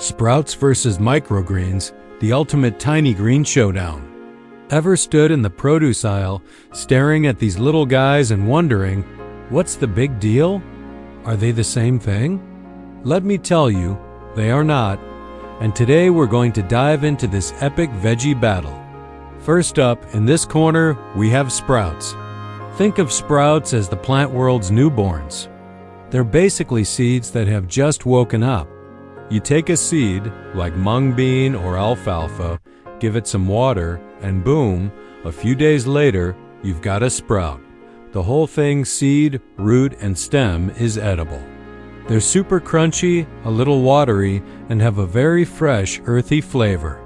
Sprouts versus microgreens, the ultimate tiny green showdown. Ever stood in the produce aisle, staring at these little guys and wondering, what's the big deal? Are they the same thing? Let me tell you, they are not. And today we're going to dive into this epic veggie battle. First up, in this corner, we have sprouts. Think of sprouts as the plant world's newborns. They're basically seeds that have just woken up. You take a seed, like mung bean or alfalfa, give it some water, and boom, a few days later, you've got a sprout. The whole thing, seed, root, and stem, is edible. They're super crunchy, a little watery, and have a very fresh, earthy flavor.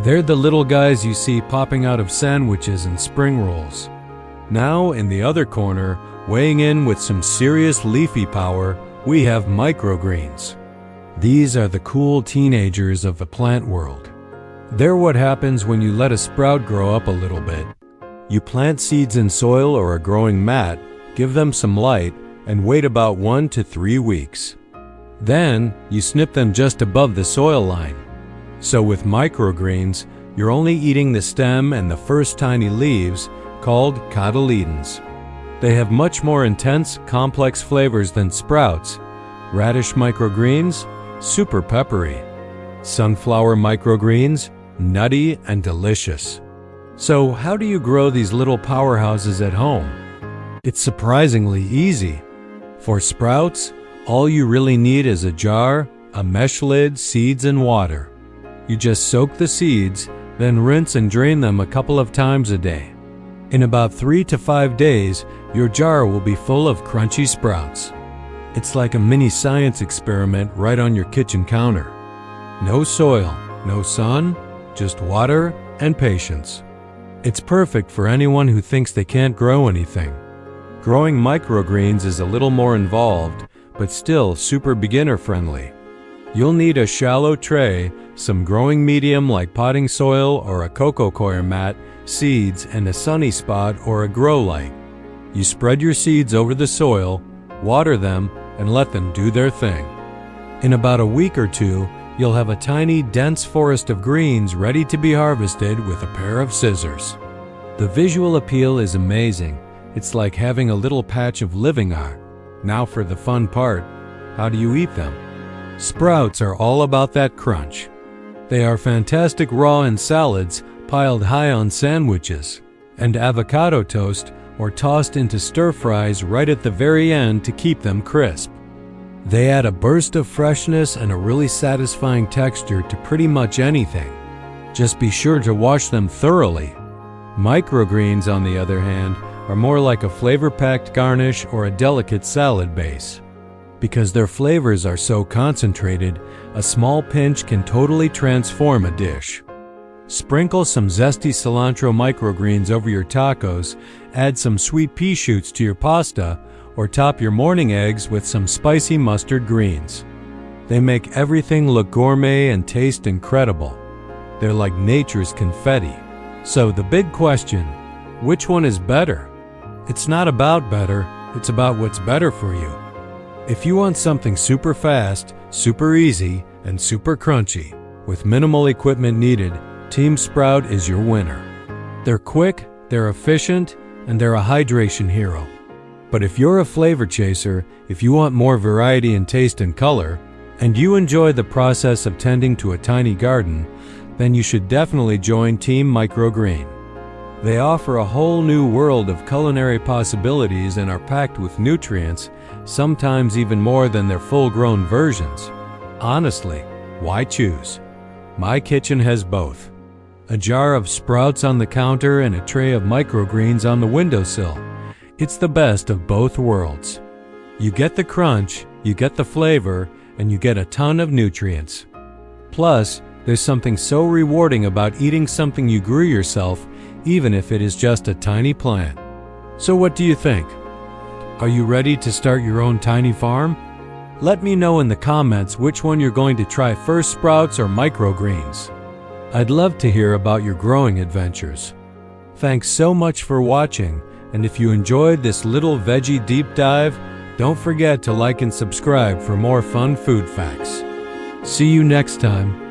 They're the little guys you see popping out of sandwiches and spring rolls. Now, in the other corner, weighing in with some serious leafy power, we have microgreens. These are the cool teenagers of the plant world. They're what happens when you let a sprout grow up a little bit. You plant seeds in soil or a growing mat, give them some light, and wait about 1 to 3 weeks. Then, you snip them just above the soil line. So with microgreens, you're only eating the stem and the first tiny leaves, called cotyledons. They have much more intense, complex flavors than sprouts. Radish microgreens, super peppery. Sunflower microgreens, nutty and delicious. So how do you grow these little powerhouses at home? It's surprisingly easy. For sprouts, all you really need is a jar, a mesh lid, seeds, and water. You just soak the seeds, then rinse and drain them a couple of times a day. In about 3 to 5 days, your jar will be full of crunchy sprouts. It's like a mini science experiment right on your kitchen counter. No soil, no sun, just water and patience. It's perfect for anyone who thinks they can't grow anything. Growing microgreens is a little more involved, but still super beginner friendly. You'll need a shallow tray, some growing medium like potting soil or a cocoa coir mat, seeds, and a sunny spot or a grow light. You spread your seeds over the soil, water them, and let them do their thing. In about a week or two, you'll have a tiny, dense forest of greens ready to be harvested with a pair of scissors. The visual appeal is amazing. It's like having a little patch of living art. Now for the fun part, how do you eat them? Sprouts are all about that crunch. They are fantastic raw in salads, piled high on sandwiches, and avocado toast, or tossed into stir-fries right at the very end to keep them crisp. They add a burst of freshness and a really satisfying texture to pretty much anything. Just be sure to wash them thoroughly. Microgreens, on the other hand, are more like a flavor-packed garnish or a delicate salad base. Because their flavors are so concentrated, a small pinch can totally transform a dish. Sprinkle some zesty cilantro microgreens over your tacos, add some sweet pea shoots to your pasta, or top your morning eggs with some spicy mustard greens. They make everything look gourmet and taste incredible. They're like nature's confetti. So the big question, which one is better? It's not about better, it's about what's better for you. If you want something super fast, super easy, and super crunchy, with minimal equipment needed, Team Sprout is your winner. They're quick, they're efficient, and they're a hydration hero. But if you're a flavor chaser, if you want more variety in taste and color, and you enjoy the process of tending to a tiny garden, then you should definitely join Team Microgreen. They offer a whole new world of culinary possibilities and are packed with nutrients, sometimes even more than their full-grown versions. Honestly, why choose? My kitchen has both. A jar of sprouts on the counter and a tray of microgreens on the windowsill. It's the best of both worlds. You get the crunch, you get the flavor, and you get a ton of nutrients. Plus, there's something so rewarding about eating something you grew yourself, even if it is just a tiny plant. So what do you think? Are you ready to start your own tiny farm? Let me know in the comments which one you're going to try first, sprouts or microgreens. I'd love to hear about your growing adventures. Thanks so much for watching, and if you enjoyed this little veggie deep dive, don't forget to like and subscribe for more fun food facts. See you next time.